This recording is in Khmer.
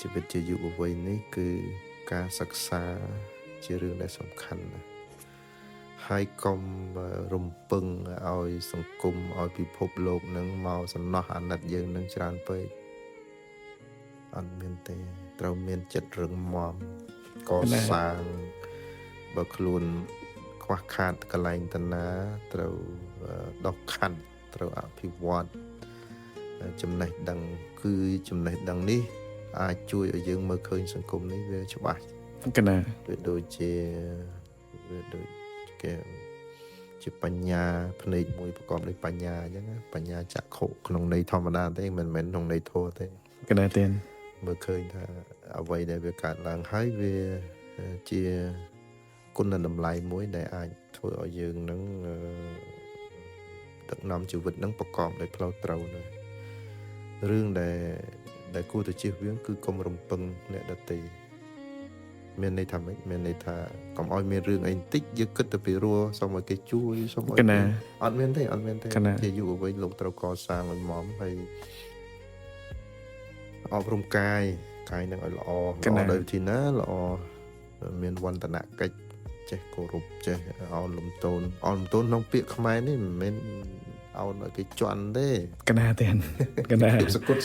ជីវិតជាយុវវ័យនេះគឺការសិក្សាជារឿងដែលសំខាន់ណាស់ហើយកុំរំពឹងឲ្យសង្គមឲ្យពិភពលោកនឹងមកសំណោះអាណិតយើងនឹងច្រើនពេកអត់មានទេត្រូវមានចិត្តរឹងមាំកសាងបើខ្លួនខ្វះខាតកលែងតាណាត្រូវដោះខាត់ត្រូវអភិវឌ្ឍចំណេះដឹងគឺចំណេះដឹងនេះអាចជួយឲ្យយើងមើលឃើញសង្គមនេះវាច្បាស់កណាវាដូចជាគេជាបញ្ញាភ្នែកមួយប្រកបដោយបញ្ញាអញ្ចឹងបញ្ញាចក្ខុក្នុងន័យធម្មតាទេមិនមែនក្នុងន័យធម៌ទេកណាទេមើលឃើញថាអ្វីដែលវាកើតឡើងហើយវាជាគុណតម្លៃមួយដែលអាចធ្វើឲ្យយើងនឹងដឹកនាំជីវិតនឹងប្រកបដោយផ្លូវត្រូវដែររឿងដែលគួរតែជៀសវាងគឺកុំរំពឹងអ្នកដទៃមានន័យថាម៉េចមានន័យថាកុំឲ្យមានរឿងអីបន្តិចយើងគិតទៅពីរស់សូមឲ្យគេជួយសូមឲ្យអត់មានទេជាយុវវ័យលោកត្រូវកសាងឲ្យមាំហើយអប់រំកាយនឹងឲ្យល្អដោយវិធីណាល្អមានវន្តនកិច្ចចេះគោរពចេះអោនលំទោនក្នុងពាក្យខ្មែរនេះមិនមែនអោនឲ្យគេជន់ទេកណាទេកណាសគុត